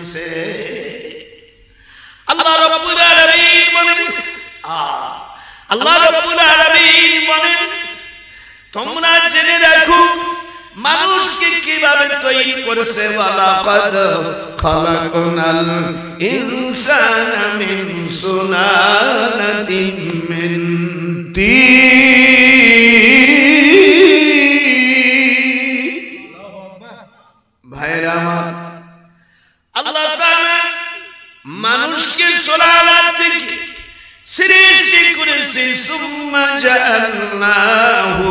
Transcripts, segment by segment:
বানাইছে আল্লাহ রাব্বুল আলামিন বলেন আল্লাহ রাব্বুল আলামিন বলেন তোমরা জেনে রাখো মানুষকে কিভাবে তৈরি করেছে ওয়ালাকাদ খালাকনাল ইনসানা মিন সুলালাতিন মিন তিন ভাইরা আমার আল্লাহ তাআলা মানুষকে সুলালাত থেকে সৃষ্টি করেছে সুম্মা জাআলনাহু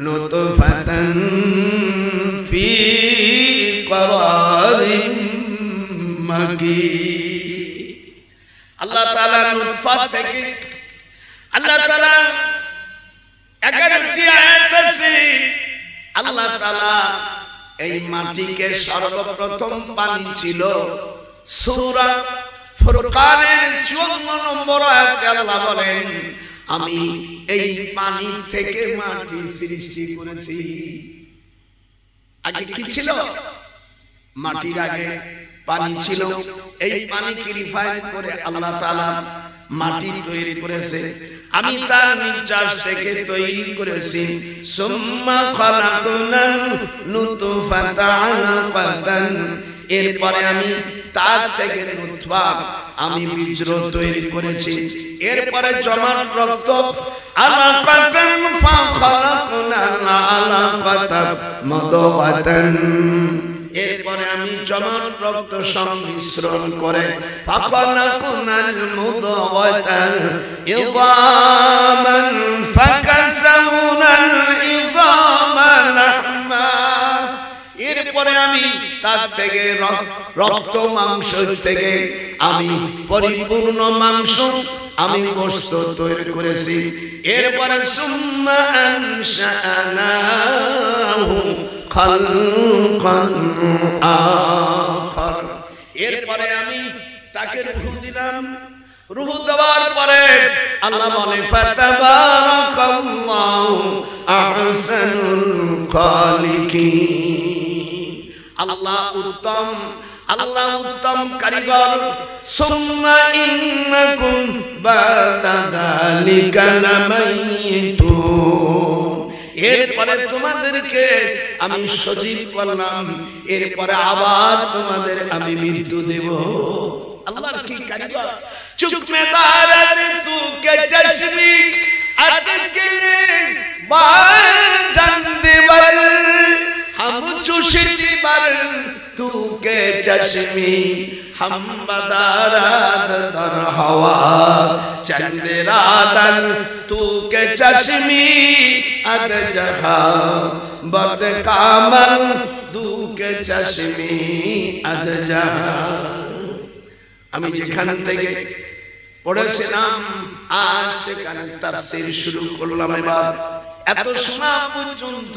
নুতফাতান ফি করারিম মাকিন আল্লাহ তাআলা নুতফা থেকে আল্লাহ তাআলা 11টি আয়াত আছে আল্লাহ তাআলা এই মাটিকে সর্বপ্রথম পানি ছিল সূরা ফুরকানের 54 নম্বর আয়াতে আল্লাহ বলেন আমি এই পানি থেকে মাটি সৃষ্টি করেছি আগে কি ছিল মাটির আগে পানি ছিল এই পানিকে রিফাইন করে আল্লাহ তাআলা মাটি তৈরি করেছে আমি তার নির্যাস থেকে তৈরি করেছি সুম্মা খালাকনাল নুতফাতা আলাকাতান এরপরে আমি তার থেকে নুতফা আমি বীর্য তৈরি করেছি এরপরে জমাট রক্ত আলাকাতান ফাখালাকনাল আলাকাতা মুদগাতান এরপরে আমি জমাট রক্ত সংমিশ্রণ করে ফাখালাকনাল মুদগাতা ইযামান ফাকাসাউনাল ইযামা লাহমা এরপরে আমি তার থেকে রক্ত মাংস থেকে আমি পরিপূর্ণ মাংস আমি গোশত তৈরি করেছি এরপরে সুম্মা আনশানাহু খালকান আখার এরপরে আমি তাকে রূহ দিলাম রূহ দেওয়ার পরে আল্লাহ বলে ফাতাবারাকাল্লাহু আহসানুল খালিকিন আল্লাহ উত্তম কারিগর সুম্মা ইন্নাকুম বাদা যালিকা লামাইতুন এরপরে তোমাদেরকে আমি সজীব করলাম এরপরে আবার তোমাদের আমি মৃত্যু দেব আল্লাহর কি কারিগর চুক মে দারাত তু কে চশমি আতকে বা জানদে বল हम चुशती बर तू के चश्मी हम बदारात दर हवा चंद्रादल तू के चश्मी अद जहा बद कामल तू के चश्मी अद जहा আমি যেখান থেকে পড়েছিলাম আজ সেখানে তাফসীর শুরু করলাম এবার এত শোনা পর্যন্ত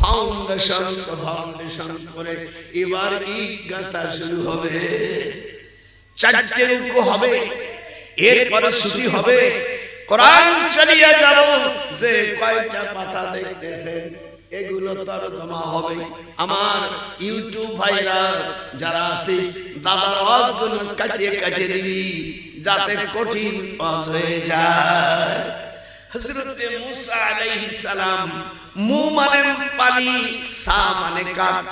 ফাউন্ডেশন করে এবার ইট গাঁথা শুরু হবে 4টে রুকু হবে এরপরে ছুটি হবে কোরআন চালিয়ে যাব যে কয়টা পাতা দেখতেছেন এগুলো তরজমা হবে আমার ইউটিউব ভাইরা যারা আছিস দাদার ওয়াজগুলো কাটিয়ে দিবি যাতে কঠিন ওয়াজ হয়ে যায় হযরত মুসা আলাইহিস সালাম মু মানে পানি সা মানে কাঠ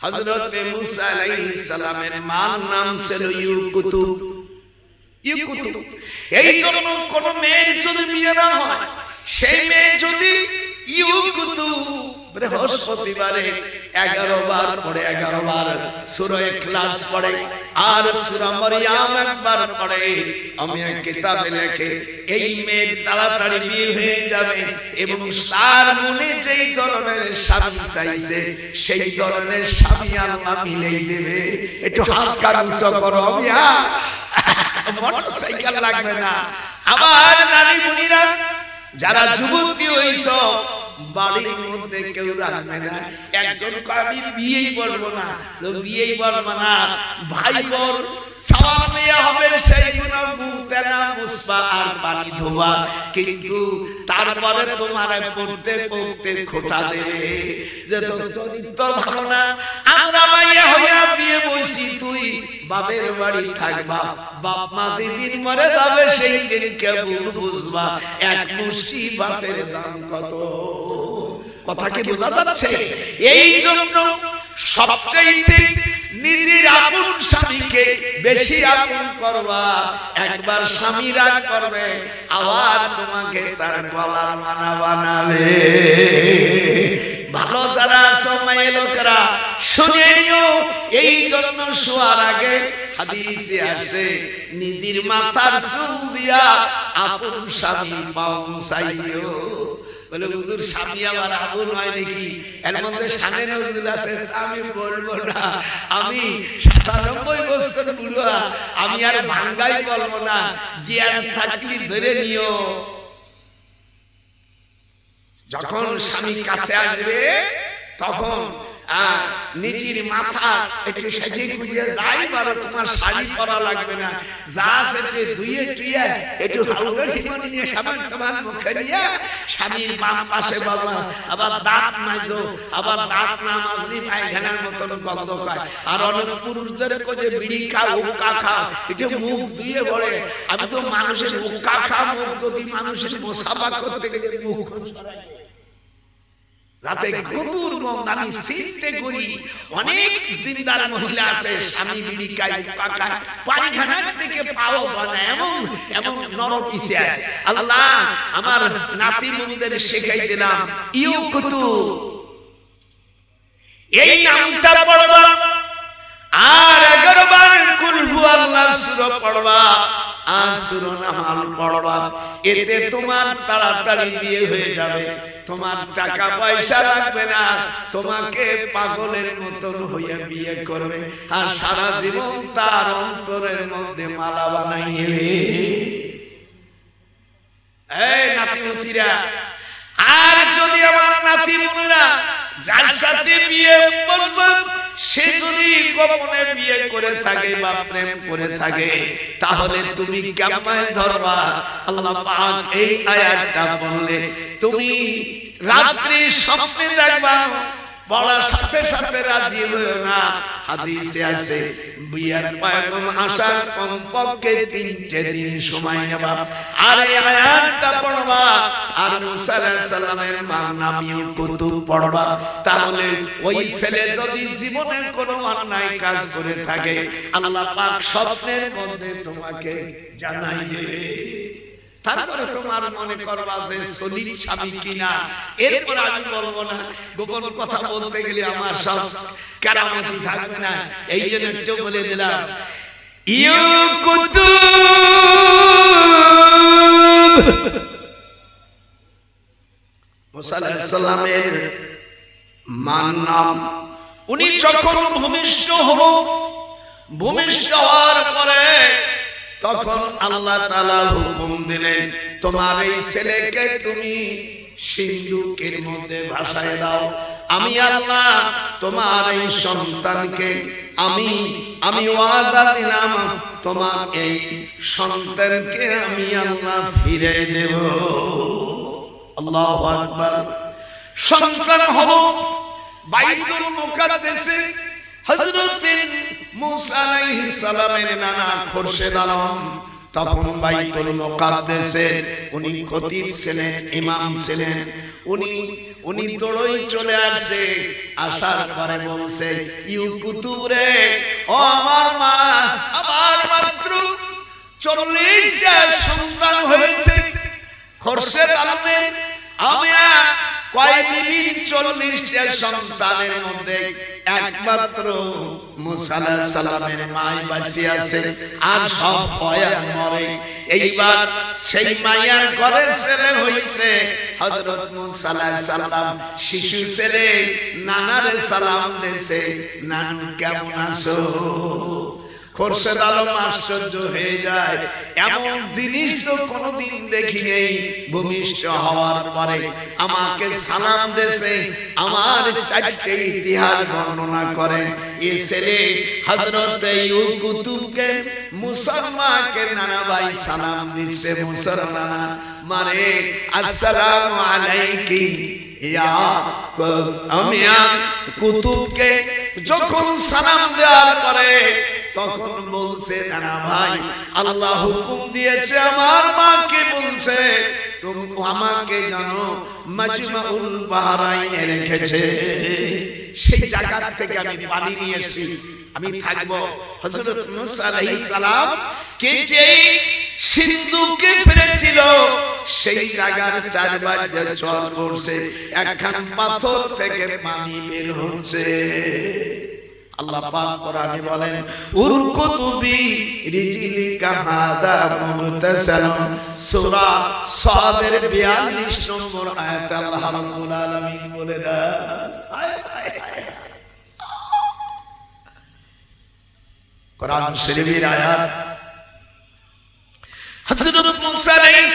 হযরত মুসা আলাইহিস সালামের মার নাম ছিল ইউকুতুব এই জন্য কোন মেয়ের যদি বিয়ে না হয় সেই মেয়ে যদি ইউকুতুব বৃহস্পতিবারে 11 বার পড়ে 11 বার সূরা ইখলাস পড়ে আর সূরা মারইয়াম একবার পড়ে আমি এক কিতাবে লেখে এই মেয়ের তাড়াতাড়ি বিয়ে হয়ে যাবে এবং তার মনে যেই ধরনের স্বামী চাইছে সেই ধরনের স্বামী আল্লাহ মিলিয়ে দেবে একটু হাত কারুস করো মিয়া মোটরসাইকেল লাগবে না আবার নানি মুনিরা যারা যুবতী হইছো বাড়ির মধ্যে কেউ রাখবে না একজন আমি বিয়েই বলবো না বিয়েই বলবো না ভাই বোন সওয়াব নেওয়া হবে সেইগুলো মুতেনা মুসবা আর পানি ধোয়া কিন্তু তারপরে তোমার পড়তে পড়তে খোটা দেবে যে তো চরিত্র ভালো না আমরা ভাইয়া বাপের বাড়ি থাকবা, বাপ মা যেদিন মরে যাবে সেই দিন কেবল বুঝবা এক মুষ্টি ভাতের দাম কত। কথা কি বোঝা যাচ্ছে? এই জন্য সবচাইতে নিজের আপন স্বামীকে বেশি আপন করবা। একবার স্বামী রাগ করবে, আবার তোমাকে তার গলার মালা বানাবে। ভালো যারা সময় লোকেরা শুনে নিও, এই জন্য শোয়ার আগে হাদিসে আসে নিজের মাথার চুল দিয়া আপন স্বামী পাও মুছাইও। বলে হুজুর স্বামী আবার আগুন হয় নাকি? এর মধ্যে শানে নজরুল আছে, আমি বলবো না। আমি ৯৭ বছর বুড়া, আমি আর ভাঙ্গাই বলবো না। জ্ঞান থাকলে ধরে নিও, যখন স্বামী কাছে আসবে তখন নিজের মাথা একটু সেজে গুজে যাই বারো, তোমার শাড়ি পরা লাগবে না, যা সেটা ধুয়ে টুয়ে একটু হালকা হিমনি নিয়ে সাবান টাবান মুখে নিয়ে স্বামীর বাম পাশে বাবা, আবার দাঁত মাজো, আবার দাঁত না মাজলি পায়খানার মতন গন্ধ খায়। আর অনেক পুরুষদের কোজে বিড়ি খাও, হুক্কা খাও, এটা মুখ ধুয়ে বলে। আমি তো মানুষের হুক্কা খা মুখ যদি মানুষের মোসাফা করতে গেলে মুখ যাতে কুকুর গন্ধ আমি চিন্তে করি। অনেক দিনদার মহিলা আছে স্বামী বিড়ি খায়, হুক্কা খায়, পায়খানার থেকে পাও বানায়, এমন এমন নরক পিছে আছে। আল্লাহ আমার নাতি মুনিদের শেখাই দিলাম ইউকুতু, এই নামটা পড়বা আর 11 বার কুল হুয়াল্লাহ সূরা পড়বা আর সূরা নাহল পড়বা। এতে তোমার তাড়াতাড়ি বিয়ে হয়ে যাবে, তোমার টাকা পয়সা লাগবে না, তোমাকে পাগলের মতন হয়ে বিয়ে করবে আর সারা জীবন তার অন্তরের মধ্যে মালা বানাইবে। এই নাতিমতিরা, আর যদি আমার নাতিমুনিরা যার সাথে বিয়ে বলবো সে যদি গোপনে বিয়ে করে থাকে বা প্রেম করে থাকে, তাহলে তুমি কেমন ধরবা? আল্লাহ পাক এই আয়াতটা বললে তুমি রাত্রি স্বপ্নে দেখবা, বলার সাথে সাথে রাজি হইও না। হাদিসে আছে বিয়ার পয়গম আসার কমপক্ষে 3টে দিন সময় নেবা, আর এই আয়াতটা পড়বা আর মুসা আলাইহিস সালামের মার নাম ইউকুতু পড়বা। তাহলে ওই ছেলে যদি জীবনে কোনো অন্যায় কাজ করে থাকে, আল্লাহ পাক স্বপ্নের মধ্যে তোমাকে জানাই দেবে। তারপরে তোমার মনে করবা যে সলিল স্বামী কিনা, এরপর আমি বলবো না। গোপন কথা বলতে গেলে আমার সব কেরামতি থাকবে না, এই জন্য একটু বলে দিলাম ইউকুতু। মুসা আলাইহিস সালামের মার নাম, উনি যখন ভূমিষ্ঠ হলো, ভূমিষ্ঠ হওয়ার পরে তখন আল্লাহ তাআলা হুকুম দিলেন তোমার এই ছেলেকে তুমি সিন্ধুকের মধ্যে ভাসায় দাও। আমি আল্লাহ তোমার এই সন্তানকে আমি ওয়াদা দিলাম তোমার এই সন্তানকে আমি আল্লাহ ফিরে দেব। আল্লাহু আকবার। সন্তান হলো বাইতুল মুকাদ্দাসে হযরত মুসা আলাইহিস সালামের নানা খোরশেদ আলম তখন বাইতুল মুকাদ্দাসে উনি খতিব ছিলেন, ইমাম ছিলেন। উনি দৌড়ই চলে আসছে, আসার পরে বলছে ইউকুতু রে, ও আমার মা, আমার মাত্র 40টা সন্তান হয়েছে। খোরশেদ আলমের আমি কয় বিবির 40টা সন্তানের মধ্যে একমাত্র মুসা আলাইহিস সালামের মাই বাঁচি আছে, আর সব পয়া মরে। এইবার সেই মায়ের ঘরে ছেলে হইছে হযরত মুসা আলাইহিস সালাম, শিশু ছেলে নানারে সালাম দিয়েছে, নানু কেমন আছো? খোরশেদ আলম আশ্চর্য হয়ে যায়, এমন জিনিস তো কোনোদিন দেখি নেই। ভূমিষ্ঠ হওয়ার পরে আমাকে সালাম দিয়েছে, আমার 4টে ইতিহাস বর্ণনা করে। এই ছেলে হযরত ইউকুতুকে মুসলমানকে নানা ভাই সালাম দিচ্ছে। মুসলমানা মানে আসসালামু আলাইকি ইয়া আমিয়া কুতুবকে যখন সালাম দেওয়ার পরে তখন বলছে না ভাই, আল্লাহ হুকুম দিয়েছে আমার মাকে, বলছে তুমি আমাকে জানো মাজমাউল বাহরাইনে রেখেছে, সেই জায়গা থেকে আমি পানি নিয়ে এসেছি, আমি থাকবো। হযরত মুসা আলাইহিস সালাম কে যে সিন্ধুকে ফেলেছিল সেই জায়গার চারবার যে চর পড়ছে, একখান পাথর থেকে পানি বের হচ্ছে। আল্লাহ পাক কোরআনে বলেন উরকুতুবি রিজিলিকা হাদা মুগতাসালুন, সূরা সাদের 42 নম্বর আয়াতে আল্লাহ রাব্বুল আলামিন বলে দেন, কোরআন শরীফের আয়াত। হযরত মুসা আলাইহিস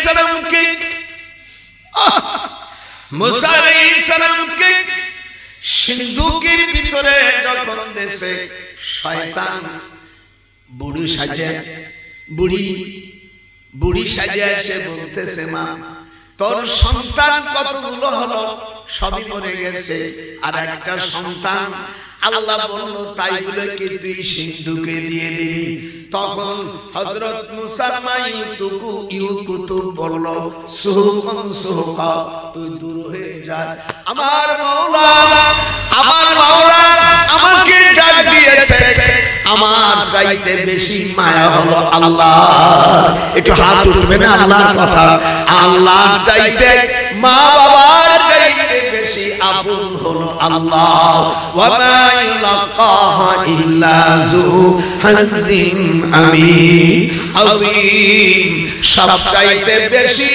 সালামকে সিন্ধুকের ভিতরে যখন দেশে শয়তান বুড়ি সাজে এসে বলতেছে, মা তোর সন্তান কতগুলো হলো? সবই মরে গেছে, আর একটা সন্তান। আল্লাহ বলল তাই বলে কি তুই সিন্ধুকে দিয়ে দিবি? তখন হযরত মুসা ইউকুতুব বলল, সুহুকন সুহুকা, তুই দূর হয়ে যা। আমার মাওলা আমাকে ডাক দিয়েছে, আমার চাইতে বেশি মায়া হলো আল্লাহ। একটু হাত উঠবে না আল্লাহর কথা? আল্লাহ চাইতে, মা বাবার চাইতে বেশি আপন হলো আল্লাহ। ওয়া মা ইলাকাহা ইল্লা যু হাযিন আযীম, সব চাইতে বেশি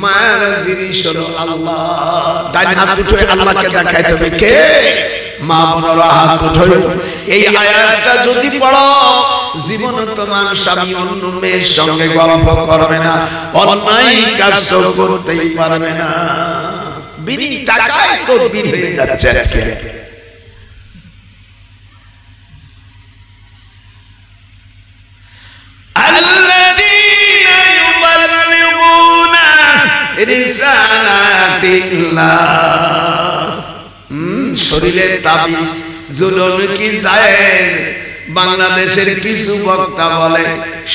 মায়ার জিনিস হলো আল্লাহ। ডান হাত উঠে আল্লাহকে দেখাইতে হবে কে? মা বোনেরা হাত উঠাও। এই আয়াতটা যদি পড়ো, জীবনে তোমার স্বামী অন্য মেয়ের সঙ্গে গল্প করবে না, অন্যায় কাজ করতেই পারবে না। বিনি টাকায় তো বিন হয়ে যাচ্ছে আজকে। আল্লাযীনা ইউবাল্লিগুনা রিসালাতিল্লাহ। শরীরের তাবিজ জুলুন কি যায়? বাংলাদেশের কিছু বক্তা বলে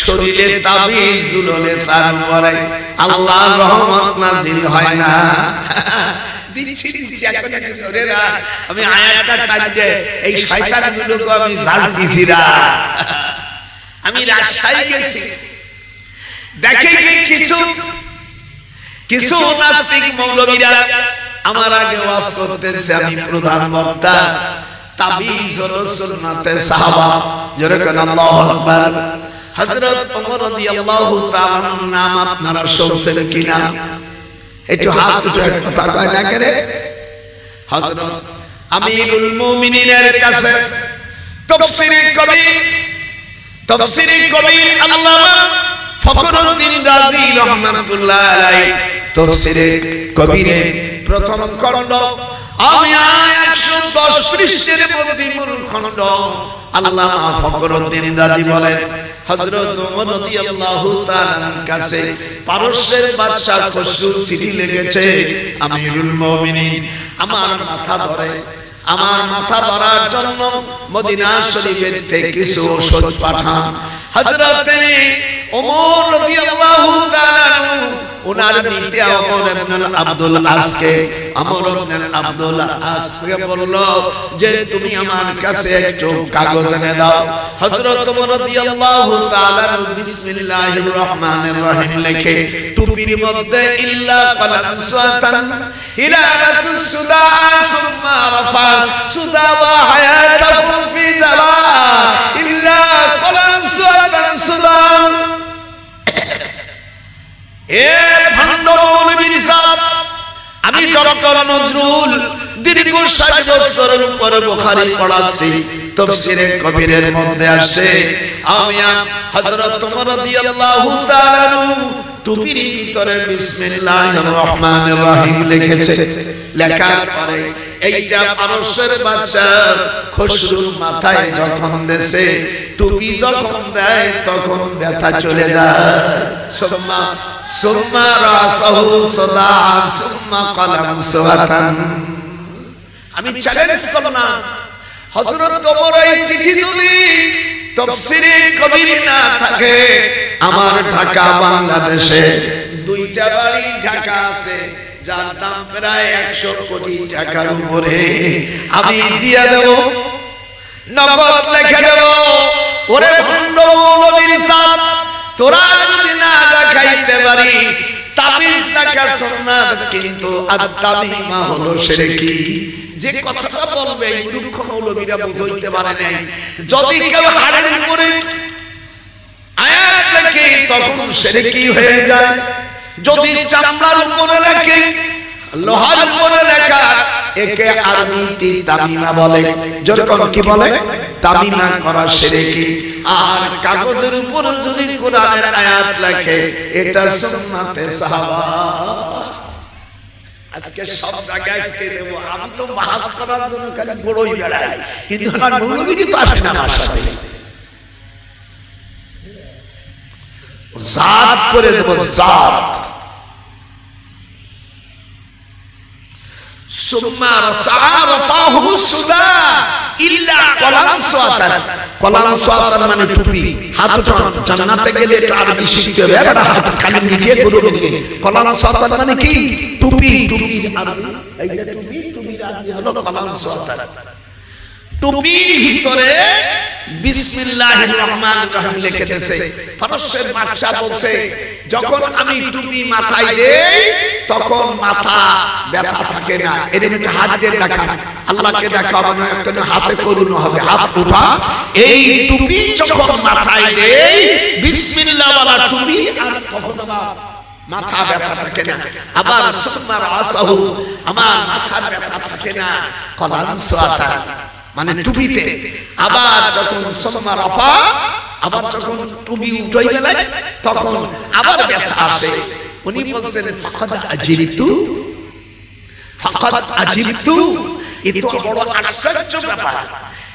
শরীরের তাবিজ জুলুনে তার উপরে আল্লাহর রহমত নাজিল হয় না। দিচ্ছি এখন একটু ধরে না, আমি আয়াতটা টান দে, এই শয়তানগুলোকে আমি জাল দিছি না। আমি রাজশাহী গেছি, দেখে কিছু নাস্তিক মৌলবীরা আমার আগে ওয়াজ করতেছে, আমি প্রধান বক্তা। তাবিজ ও সুন্নাতে সাহাবা, জোরে কোন আল্লাহু আকবার। হযরত ওমর রাদিয়াল্লাহু তাআলা নাম আপনারা শুনছেন কিনা? একটু হাত উঠে কথা কয় না করে। হযরত আমিরুল মুমিনিনের কাছে তাফসীরে কবির আল্লামা ফখরুদ্দীন রাজি রাহমাতুল্লাহ আলাইহি তাফসীরে কবিরের প্রথম খণ্ড, আমি 110 পৃষ্ঠার মধ্যে মূল খণ্ড, আল্লামা ফখরুদ্দীন রাজি বলেন হযরত ওমর রাদিয়াল্লাহু তাআলার কাছে পারস্যের বাদশা খসরু চিঠি লিখেছে, আমিরুল মুমিনিন আমার মাথা ধরার জন্য মদিনা শরীফের থেকে কিছু ঔষধ পাঠান। হযরত ওমর রাদিয়াল্লাহু তাআলা ওনার নিতে আমর ইবনে আব্দুল আসকে বলল যে তুমি আমার কাছে একটু কাগজ এনে দাও। হযরত ওমর রাদিয়াল্লাহু তাআলা বিসমিল্লাহির রহমানির রহিম লিখে টুপির মধ্যে ইল্লা কালাম সুতান ইলাতুস সুদা সুম্মা রাফা সুদা ওয়া হায়াতুম ফি দালা ইল্লা কালাম সুতান সুদা। এ ভণ্ডমৌলবীর সাহেব, আমি ডক্টর নজরুল দীর্ঘ 60 বছরের উপরে বুখারী পড়াচ্ছি। তাফসীরে কবিরের মধ্যে আসে আমি হযরত ওমর রাদিয়াল্লাহু তাআলা টুপির ভিতরে বিসমিল্লাহির রহমানির রহিম লিখেছে। লেখার পরে এইটা পারস্যের বাদশা খসরুর মাথায় যখন দেশে টুপি যখন দেয় তখন ব্যথা চলে যায়। সুম্মা রাসাহু সাদা সুম্মা কলাম সুওয়াতান। আমি চ্যালেঞ্জ করলাম হযরত ওমর এই চিঠি যদি তাফসীরে কবির না থাকে আমার ঢাকা বাংলাদেশে দুইটা বাড়ি ঢাকা আছে যার দাম প্রায় 100 কোটি টাকার উপরে আমি দিয়ে দেব নগদ লিখে দেব ওরে ভণ্ড মৌলবীর সাথ তোরা যদি না দেখাইতে পারি তাবিজ টাকা সুন্নাত কিন্তু আত-তামিমা হলো শিরকি যে কথাটা বলবে মূর্খ মৌলবীরা বুঝাইতে পারে নাই যদি কেউ হাড়ের উপরে আয়াত লেখে তখন শিরকি হয়ে যায় যদি চামড়ার উপরে লেখে লোহার উপরে লেখা একে আরবিতে তামিমা বলে যখন কি বলে তামিমা করা শিরকি আর কাগজের উপর যদি কোরআনের আয়াত লেখে এটা সুন্নাতে সাহাবা আজকে সব জায়গায় আজকে দেব আমি তো বাহাস করার জন্য খালি বড়ই বেড়াই কিন্তু আমার মৌলবীরই তো আসে না আমার সাথে জাত করে দেব জাত সুম্মা রাসারফাহু সুদা ইল্লা কলানসাতান কলানসাতান মানে টুপি হাত জান্নাতে গেলে এটা আরবি শিখতে হবে এটা হাত খালি নিচে করবে নিয়ে কলানসাতান মানে কি টুপি টুপির আরবি এই যে টুপি টুপির আরবি হলো কলানসাতান টুপির ভিতরে বিসমিল্লাহির রহমানির রহিম লিখে দিয়েছে ফরশের বাদশা বলছে যখন আমি টুপি মাথায় দেই তখন মাথা ব্যথা থাকে না এর একটা হাত দিয়ে দেখা আল্লাহকে দেখাবো না একটা হাতে করুন হবে হাত উঠা এই টুপি যখন মাথায় দেই বিসমিল্লাহ ওয়ালা টুপি আর তখন আমার মাথা ব্যথা থাকে না আবার সুমার আসাহু আমার মাথা ব্যথা থাকে না কলানসাতা মানে টুপিতে আবার যখন সুমার আফা আবার যখন টুপি উঠাই গেলে তখন আবার ব্যথা আসে উনি বলছেন ফাকাদ আজিবতু এত বড় আশ্চর্য ব্যাপার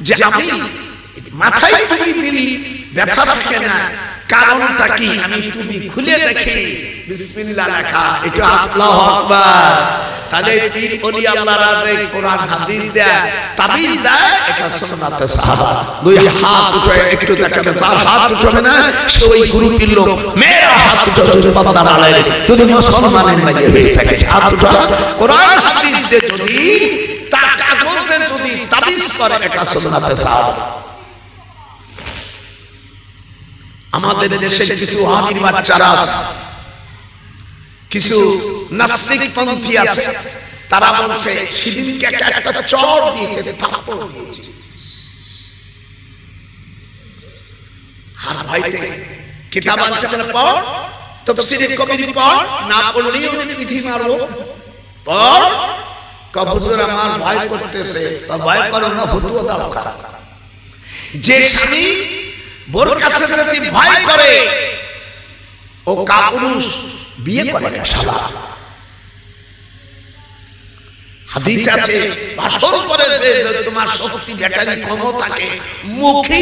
যে আমি মাথায় টুপি দিলি ব্যথা থাকে না কারণটা কি আমি টুপি খুলে দেখি বিসমিল্লাহ লেখা এটা আল্লাহু আকবার তাহলে পীর ওলি আল্লাহ রাজে কোরআন হাদিস দেয় তাবিজ দেয় এটা সুন্নাতে সাহাবা দুই হাত উঠে একটু দেখাবে চার হাত উঠবে না সে ওই গুরু পীর লোক মেরা হাত উঠে বাবা দাঁড়ালে যদি মুসলমানের মাঝে হয়ে থাকে হাত উঠা কোরআন হাদিস দিয়ে যদি তা কাগজে যদি তাবিজ করে এটা সুন্নাতে সাহাবা আমাদের দেশে কিছু ওয়াহাবীর বাচ্চারা আছে কিছু নাস্তিক পন্থী আছে তারা বলছে সেদিনকে একটা চড় দিয়েছে থাপ্পড় দিয়েছে আর ভাইতে কিতাব আছে মানে পড় তাফসীরে কবির পড় না পড়লেও আমি পিঠি মারবো পড় কবুজুর আমার ভয় করতেছে তা ভয় করো না ফতোয়া দাও যে স্বামী বড় কাছে যদি ভয় করে ও কাপুরুষ বিয়ে করে না শালা হাদিস আছে ভাষণ করেছে যে তোমার শক্তি ব্যাটারি কম থাকে মুখে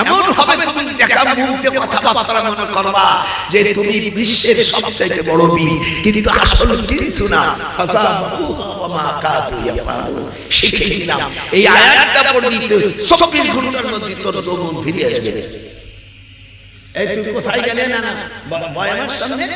এমন হবে তুমি দেখা মুখ দিয়ে কথাবার্তা মনে করবা যে তুমি বিশ্বের সবচেয়ে বড় বীর কিন্তু আসল কিছু না ফাসাবু ওয়া মা কাদু ইয়াফালু শিখে দিলাম এই আয়াতটা পড়বি তো 24 ঘন্টার মধ্যে তোর যৌবন ফিরে যাবে এই তুই কোথায় গেলে না ভয় আমার সামনে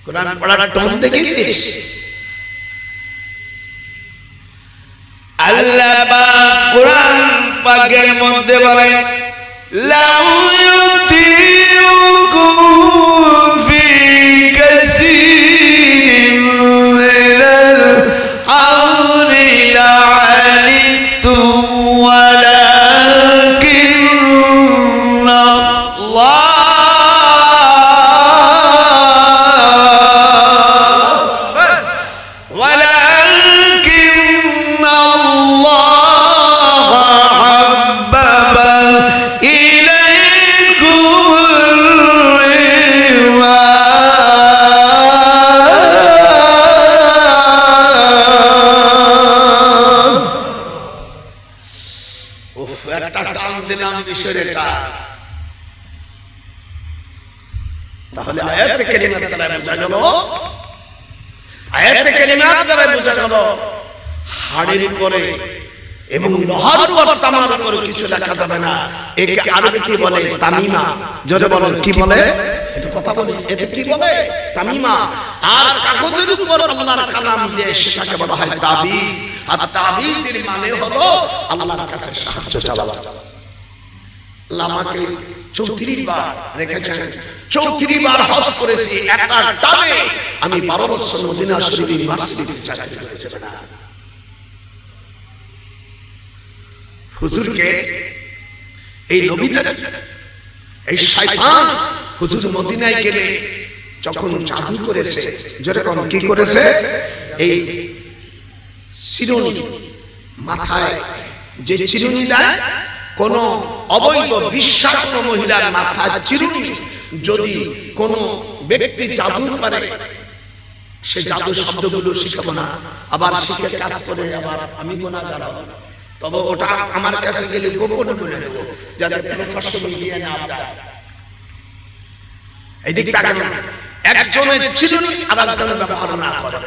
কোরআন পড়ার টোন দেখেছিস আল্লাহ পাক কোরআন পাকের মধ্যে বলেন লাউ ইউতিউকুম ফি কাসীরিন মিনাল আমরি লা'আনিতুম ওয়ালাকিন্না إليكم তাহলে আয়াতে কারিমার দ্বারা বোঝা গেল, আয়াতে কারিমার দ্বারা বোঝা গেল হাড়ের উপরে এবং লোহার উপর তামার উপরে কিছু লেখা যাবে না। একে আরবিতে বলে তামিমা। জোরে বলেন কি বলে? এটা কথা বলি, এতে কি বলে? তামিমা। আর কাগজের উপর আল্লাহর কালাম দিয়ে সেটাকে বলা হয় তাবিজ। আর তাবিজের মানে হলো আল্লাহর কাছে সাহায্য চাওয়া। লামাকে 34 বার রেখেছেন, 34 বার হজ করেছি একটা টানে। আমি 12 বছর মদিনা শরীফ ইউনিভার্সিটিতে চাকরি করেছি না। হুজুরকে এই নবীদের এই শয়তান হুজুর মদিনায় গেলে যখন জাদু করেছে, যেরকম কি করেছে, এই চিরুনি মাথায় যে চিরুনি দেয়, কোন অবৈধ বিশ্বাস মহিলার মাথায় চিরুনি যদি কোন ব্যক্তি জাদু করে, সে জাদু শব্দগুলো শিখাবো না, আবার শিখে কাজ করে আবার আমি গুনাহগার হব। তবে ওটা আমার কাছে গেলে গোপনে বলে দেবো, যাতে প্রকাশ্য মিডিয়া না যায়। এই দিক তাকান, একজনের চিরুনি আরেকজনের ব্যবহার না করে।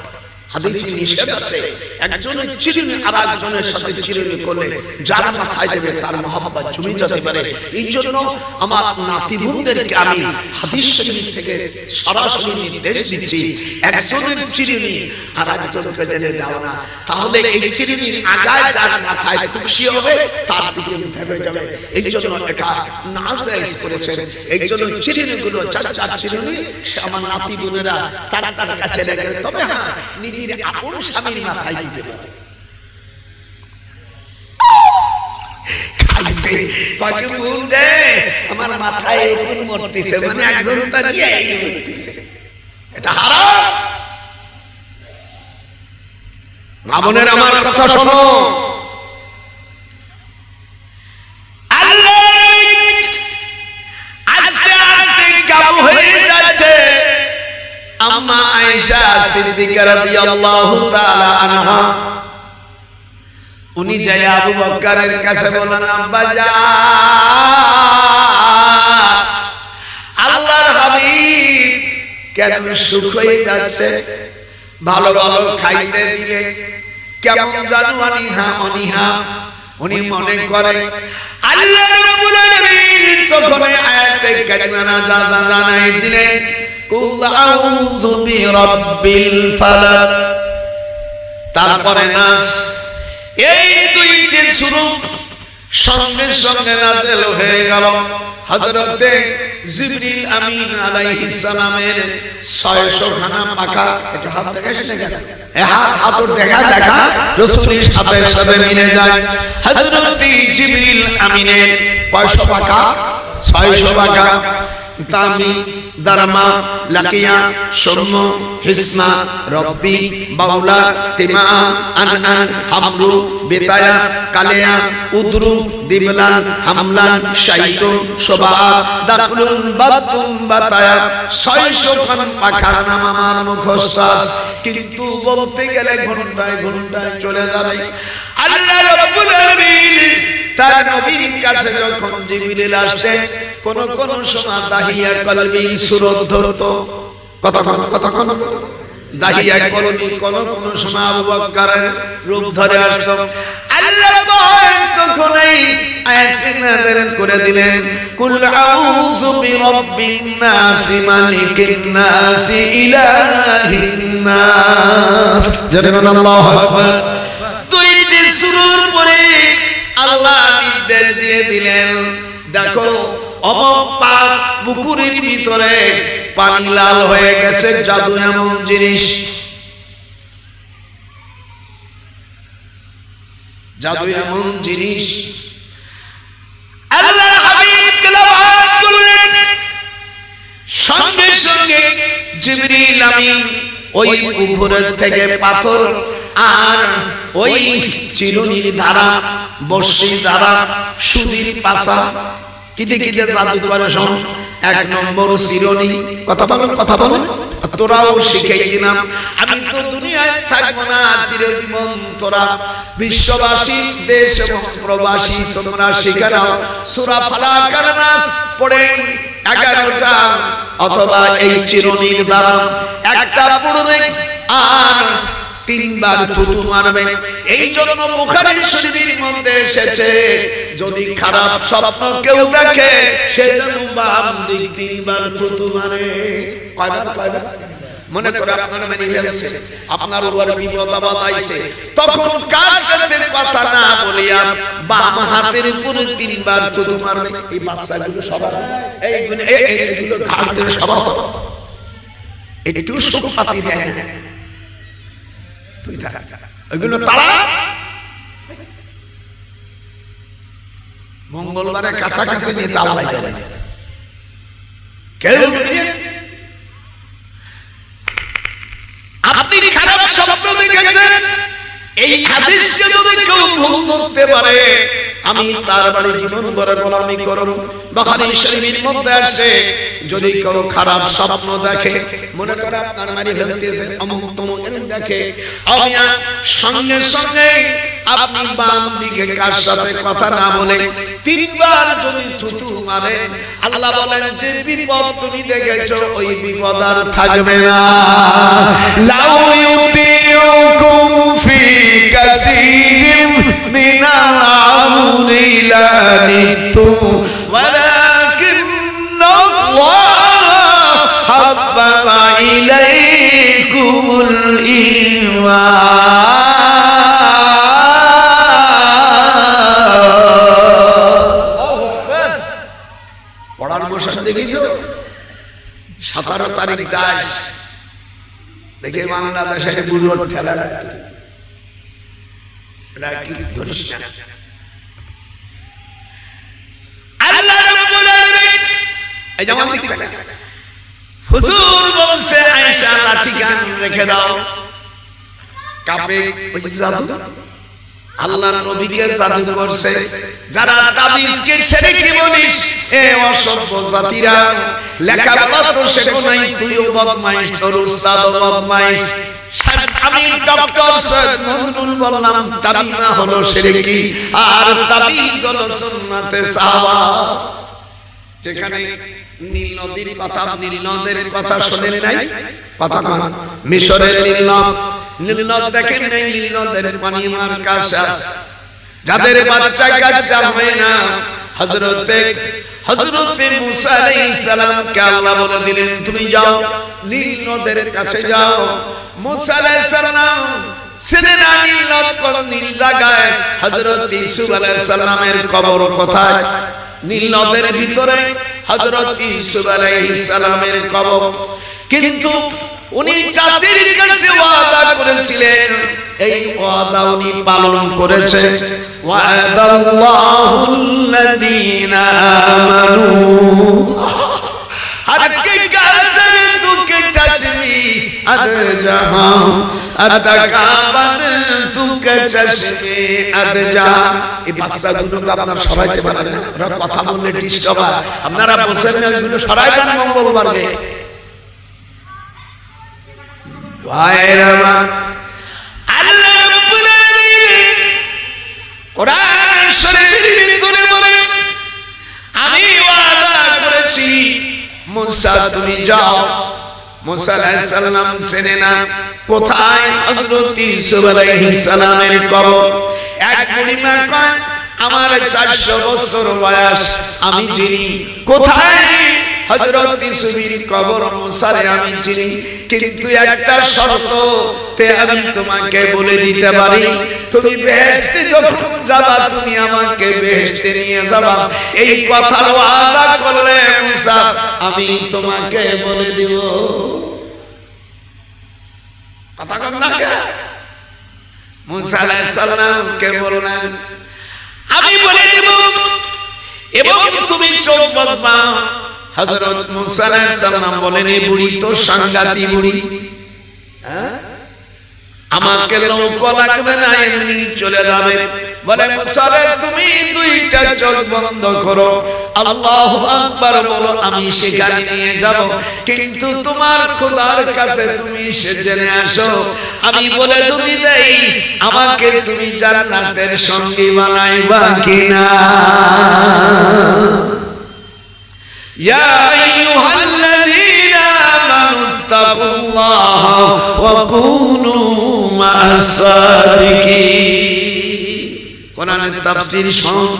হাদিসে নিষেধ আছে, একজনের চিরুনি আরেকজনের সাথে চিরুনি করলে যার মাথায় দেবে তার মহব্বত জমে যেতে পারে। এই জন্য আমার নাতি বোনদেরকে আমি হাদিস শরীফ থেকে সরাসরি নির্দেশ দিচ্ছি, একজনের চিরুনি আরেকজনকে জেনে দাও না, তাহলে এই চিরুনির আগায় যার মাথায় খুশি হবে তার দিকে ভেবে যাবে। এই জন্য এটা নাজায়েজ করেছেন। এই জন্য চিরুনিগুলো চার চিরুনি সে আমার নাতি বোনেরা তার কাছে রেখে, তবে হ্যাঁ নিজের আপন স্বামীর মাথায় দিতে পারে। খাইছে কয় মুন্ডে আমার মাথায় কোন মরতেছে, মানে একজন তার এই মরতেছে, এটা হারাম। মা বোনের আমার কথা শোনো, আস্তে আস্তে কাবু হয়ে যাচ্ছে। আম্মা আয়েশা সিদ্দিকা রাদিয়াল্লাহু তাআলা আনহা উনি যায় আবু বকরের কাছে বলেন, আব্বা জান, আল্লাহর হাবিব কেন সুখ হয়ে যাচ্ছে, ভালো ভালো খাইতে দিলে কেমন জানো অনীহা উনি মনে করে। আল্লাহ রাব্বুল আলামিন তখন আয়াতে কারিমা জানাই দিলেন, কুল আউযু বিরাব্বিল ফালাক, তারপরে নাস। এই দুইটি সূরা সঙ্গে সঙ্গে নাযিল হয়ে গেল। হযরতে জিবরিল আমিন আলাইহিস সালামের 600 খানা পাখা, এটা হাত দেখাস না কেন, হাত দেখা রাসূলের সাথে মিলে যায়। হযরতে জিবরিল আমিনের কয়শো পাখা? 600 পাখা। তামি, দারমা, লাকিয়া, সৌম্য, হিসমা, রব্বি, বাউলা, তিমা, আনআন, হামরু, বেতায়া, কালিয়া, উদরু, দিবলান, হামলান, শাইতুন, শোভা, দাখলুন, বাতুন, বাতায়া। 600 খান পাখার নাম আমার মুখস্থ, কিন্তু বলতে গেলে ঘন্টায় ঘন্টায় চলে যাবে। আল্লাহ রাব্বুল আলামিন তার নবীর কাছে যখন জিবরিল আসতেন, কোন কোন সময় দাহিয়া কলবি সুরত ধরতো, কতক্ষণ দাহিয়া কলবি, কোন কোন সময় আবু বকরের রূপ ধরে আসতো। আল্লাহ তখন এই আয়াত নাযিল করে দিলেন, কুল আউযু বিরাব্বিন নাস মালিকিন নাস ইলাহিন নাস। জানেন আল্লাহু আকবার। দুইটি সূরার পরে আল্লাহ নির্দেশ দিয়ে দিলেন, দেখো অমুক পাক পুকুরের ভিতরে পানি লাল হয়ে গেছে, জাদু এমন জিনিস, জাদু এমন জিনিস। আল্লাহর হাবিব তেলাওয়াত করলেন, সঙ্গে সঙ্গে জিবরিল আমিন ওই পুকুরের থেকে পাথর আর ওই চিরুনির ধারা, বর্ষির ধারা, সুদির পাশা, কিতে কিতে জাদু করে। শোন, 1 নম্বর চিরুনি। কথা বলেন, তোরাও শিখাই দিলাম। আমি তো দুনিয়ায় থাকবো না চিরজীবন, তোরা বিশ্ববাসী, দেশ এবং প্রবাসী, তোমরা শিখে নাও। সূরা ফালাক আর নাস পড়ে 11টা অথবা এই চিরুনির দ্বারা একটা পড়বে আর তিনবার থুতু মারবে। এই জন্য বুখারী শরীফের মধ্যে এসেছে যদি খারাপ স্বপ্ন কেউ দেখে সে যেন বাম দিক তিনবার থুতু মারে। কয়বার? মনে করে আপনার মেনে ফেলেছে, আপনার উপর বিপদ আপদ আইছে, তখন কার সাথে কথা না বলিয়া বাম হাতের উপরে তিনবার থুতু মারবে। এই বাচ্চাগুলো সবার এইগুলো ঘাড়দের স্বভাব, একটু সুপাতি দেয় না, তুই থাক ওইগুলো তারা মঙ্গলবারে কাছাকাছি নিয়ে তালা যাবে কেউ। আপনি খারাপ স্বপ্ন দেখেছেন, এই হাদিসকে যদি কেউ ভুল করতে পারে আমি তার বাড়ি জীবন ভরে গোলামি করব। বুখারী শরীফের মধ্যে আছে যদি কেউ খারাপ স্বপ্ন দেখে, মনে করে আপনার মারি ফেলতেছে অমুক তমুক এরকম দেখে, সঙ্গে সঙ্গে আপনি বাম দিকে কার সাথে কথা না বলে তিনবার যদি থুতু মারেন, আল্লাহ বলেন যে বিপদ তুমি দেখেছো ওই বিপদ আর থাকবে না। লাউ ইউতিউকুম ফি কাসীরিম মিনাল আমরি লানিতুম ওয়ালাকিন্নাল্লাহ হাব্বাবা ইলাইকুমুল ঈমান। দেখেছো 17 তারিখ যাস দেখে বাংলাদেশের বুড়োর ঠেলা ধরিস না। আল্লাহ রাব্বুল আলামিন এই যেমন দেখতে হুজুর বলছে আয়েশা লাঠি গান রেখে দাও, কাপে বসে জাদু আল্লাহর নবীকে জাদু করছে। যারা তাবিজকে শিরকি বলিস এ অসভ্য জাতিরা, লেখাপড়া তো শেখো নাই, তুইও বদমাইশ, তোর উস্তাদও বদমাইশ। আমি ডক্টর সৈয়দ নজরুল বললাম তাবিজ না হলো শিরকি আর তাবিজ হলো সুন্নাতে সাহাবা। যেখানে নীল নদীর কথা, নীল নদের কথা শুনেন নাই? কথা কোন মিশরের নীল নদ, নীল নদ দেখেন নাই? নীল নদের পানি মার কাছে যাদের বাচ্চা কাচ্চা হয় না, হযরতে মুসা আলাইহিস সালামকে আল্লাহ বলে দিলেন তুমি যাও নীল নদের কাছে যাও। মুসা আলাইহিস সালাম সিনা নীল নদ কোন নীল জায়গায়, হযরত ইউসুফ আলাইহিস সালামের কবর কোথায়? নীল নদের ভিতরে হযরত ইউসুফ আলাইহিস সালামের কবর। কিন্তু উনি জাতির কাছে ওয়াদা করেছিলেন, এই ওয়াদা উনি পালন করেছে। ওয়াদাল্লাহুল্লাযীনা আমানু হাক্কা যারতুকে চাশমি আদজাহা আতাকাবাদ তুকে চাশমি আদজা। এই বাচ্চাগুলোকে আপনারা সরাইতে পারেন না, ওরা কথা বললে ডিস্টার্ব হয়। আপনারা বসেন না, ওইগুলো সরাই দেন মঙ্গলবারে। আল্লাহ রাব্বুল আলামিন কোরআন শরীফের ভিতরে বলেন আমি ওয়াদা করেছি মুসা তুমি যাও। মুসা আলাইহিস সালাম চেনে না কোথায় হযরত ইউসুফ আলাইহিস সালামের কবর। এক বুড়িমা কয় আমার 400 বছর বয়স, আমি চিনি কোথায় হযরত ইউসুফের কবর। মুসারে আমি চিনি, কিন্তু একটা শর্ত তে আমি তোমাকে বলে দিতে পারি, তুমি বেহেশতে যখন যাবা তুমি আমাকে বেহেশতে নিয়ে যাবা। এই কথার ওয়াদা করলে মুসা আমি তোমাকে বলে দিব। কথা কন না, মুসা আলাইহিস সালামকে বললেন আমি বলে দিব এবং তুমি চোখ বাঁধবা। হযরত মুসা আলাইহিস সালাম বলেন এই বুড়ি তো সাংঘাতিক বুড়ি, আমাকে নৌকা লাগবে না, এমনি চলে যাবে। বলে মুসা তুমি দুইটা চোখ বন্ধ করো, আল্লাহু আকবার বলো, আমি সেখানে নিয়ে যাব, কিন্তু তোমার খোদার কাছে তুমি সে জেনে আসো আমি বলে যদি দেই আমাকে তুমি জান্নাতের সঙ্গী বানাইবা কিনা। ইয়া আইয়ুহাল্লাযী ওয়া কুনু মা'আস সাদিকিন। কোরআনের তাফসীর শুন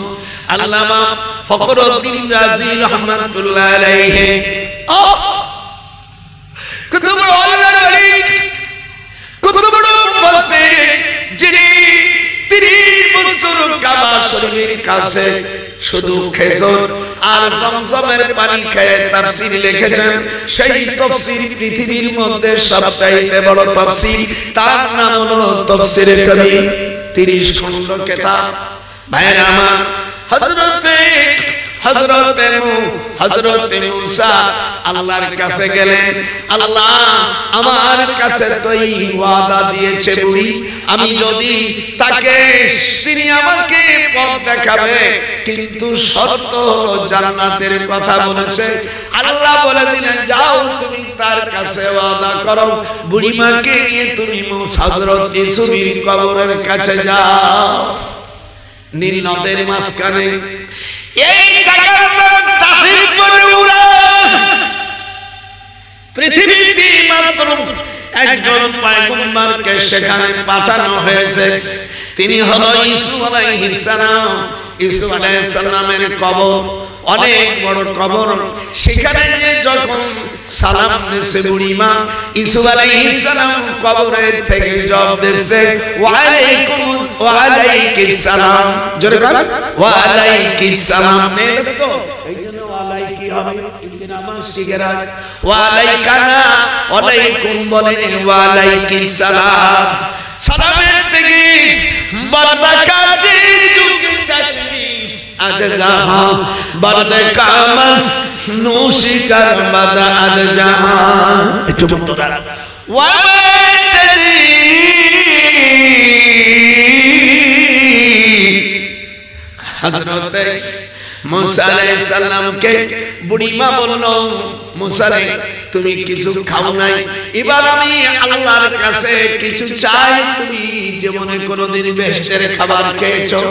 আল্লামা ফখরুদ্দীন রাজি রাহমাতুল্লাহ আলাইহি কত বড় আল্লাহর ওলি, কত বড় মুফাসসির, যিনি 30 বছর কাবা শরীফের কাছে শুধু খেজুর আর জমজমের পানি খেয়ে তাফসীর লিখেছেন। সেই তাফসীর পৃথিবীর মধ্যে সবচাইতে বড় তাফসীর, তার নাম হলো তাফসীরে কবির, 30 খণ্ড কিতাব। ভাইরা আমার, হযরতে মূসা আল্লাহর কাছে গেলেন। আল্লাহ আমার কাছে তো এই ওয়াদা দিয়েছে বুড়ি, আমি যদি তাকে, তিনি আমাকে পথ দেখাবে, কিন্তু শর্ত হলো জান্নাতের কথা বলেছে। আল্লাহ বলে দিলেন যাও তুমি তার কাছে ওয়াদা করো, বুড়িমাকে নিয়ে তুমি হযরত ইউসুফের কবরের কাছে যাও। নীল নদের মাঝখানে এই জায়গার নাম তাফির বরুরা। পৃথিবীতে মাত্র একজন পয়গম্বরকে সেখানে পাঠানো হয়েছে, তিনি হলো ইউসুফ আলাইহিস সালাম। ইউসুফ আলাইহিস সালামের কবর অনেক বড় কবর, সেখানে যে যখন সালাম দিয়েছে বুড়িমা, ইউসুফ আলাইহিস সালাম কবরের থেকে জবাব দিয়েছে ওয়া আলাইকুস সালাম। জোরে বলেন ওয়া আলাইকুস সালাম। মেয়ে তো এইজন্য ওয়া আলাইকি হবে, ইনদিন আমার শিখে রাখ। ওয়া আলাইকানা ওয়ালাইকুম বলেন ওয়া আলাইকুস সালাম। সালামের থেকে বারদা কাছে ঝুঁকে চাশমি আজ জাহাঁ বারদা কামা নৌশিকার বাদা আজ জাহাঁ। একটু বন্ধুরা ওয়া মাতাদি হযরতে মূসা আলাইহিস সালামকে বুড়িমা বলল, মূসা রে তুমি কিছু খাও নাই, এবার আমি আল্লাহর কাছে কিছু চাই, তুমি জীবনে কোনোদিন বেহেশতের খাবার খেয়েছো?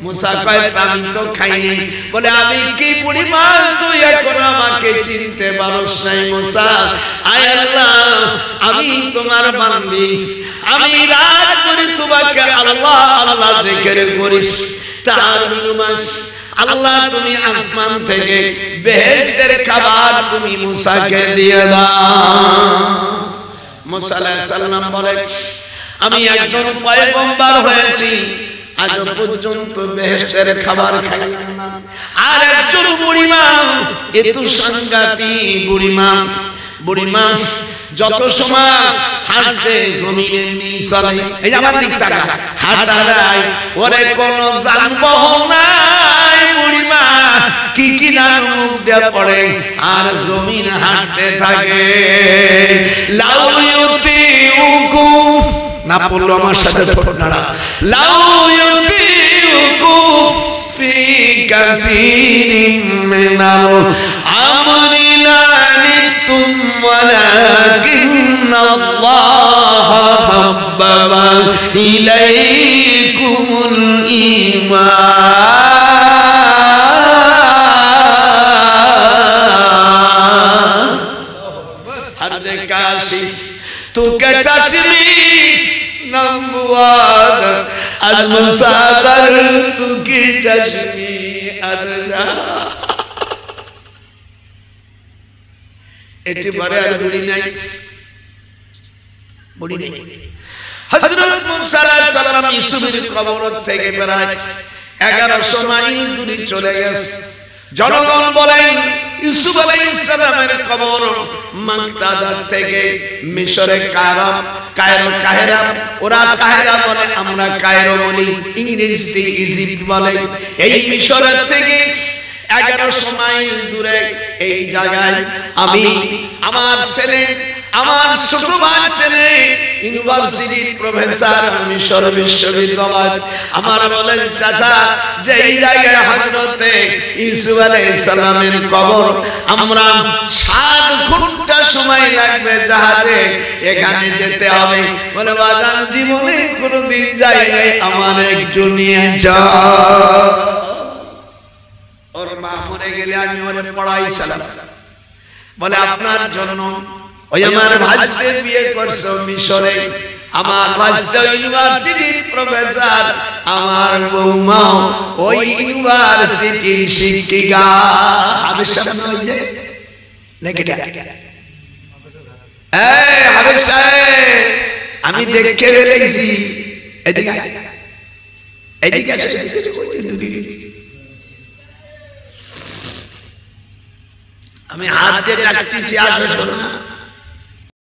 মূসা কয় আমি তো খাইনি। বলে আমি কি বুড়িমা, তুই এখন আমাকে চিনতে পারোস নাই? মূসা আয় আল্লাহ, আমি তোমার বান্দি, আমি রাত করে তোমাকে আল্লাহ আল্লাহ জিকির করি, তার বিনিময়ে আল্লাহ তুমি আসমান থেকে বেহেশতের খাবার তুমি মূসাকে দিয়ে দাও। মূসা আলাইহিস সালাম বলেন আমি একজন পয়গম্বর হয়েছি, আজ পর্যন্ত বেহেশতের খাবার খাইলাম না। আর একজন বুড়িমা, এত সাংঘাতিক বুড়িমা, বুড়িমা যত সময় হাঁটতে জমিনের নিচ চলে, এই আমার দিক তাকা, হাঁটারাই ওরে কোনো যানবাহন নাই, বুড়িমা কি কি নাম মুখ দিয়ে পড়ে আর জমিন হাঁটতে থাকে। লাউ ইউতিউকু, না পড়লো আমার সাথে ঠোঁট নাড়া, লাউ ইউতিউকু ফি কাসিরিন মিনাল আমরি লানিতুম ওয়ালাকিন্নাল্লাহ হাব্বাবা ইলাইকুমুল ঈমান হদ কাশিফ তুকে চাশমি নমওয়াদ আল মুসাদার তুকে চাশমি আদজা। এটি বারে আর বুড়ি নাই, বুড়ি নেই। হযরত মূসা আলাইহিস সালাম ইউসুফের কবর থেকে প্রায় 1100 মাইল দূরে চলে গেছে। জনগণ বলেন ইউসুফ আলাইহিস সালামের কবর মাকতাদা থেকে মিশরে কায়রো, ওরা কায়রা বলে, আমরা কায়রো বলি, ইংরেজিতে ইজিপ্ট বলে। এই মিশরের থেকে 1100 মাইল দূরে এই জায়গায় আমি আমার ছেলে, আমার ছোট ভাই ছেলে ইউনিভার্সিটির প্রফেসর, মিশর বিশ্ববিদ্যালয়, আমার বলেন চাচা যে এই জায়গায় হযরতে ইউসুফ আলাইহিস সালামের কবর, আমরা 7 ঘন্টা সময় লাগবে জাহাজে এখানে যেতে হবে। বলে বাজান জীবনে কোনোদিন যাই নাই, আমার একটু নিয়ে যাও। ওর মা মরে গেলে আমি ওরে পড়াইছিলাম, বলে আপনার জন্য ওই আমার ভাইকে বিয়ে করছো মিশরে, আমার ভাইটা ইউনিভার্সিটির প্রফেসর, আমার বৌমা ওই ইউনিভার্সিটির শিক্ষিকা। হাবের সামনে ওই যে নাকি হাবের সাহেব, আমি দেখে ফেলেছি। এদিকে এদিকে আমি হাত দিয়ে ডাকতেছি, আসো শোনা।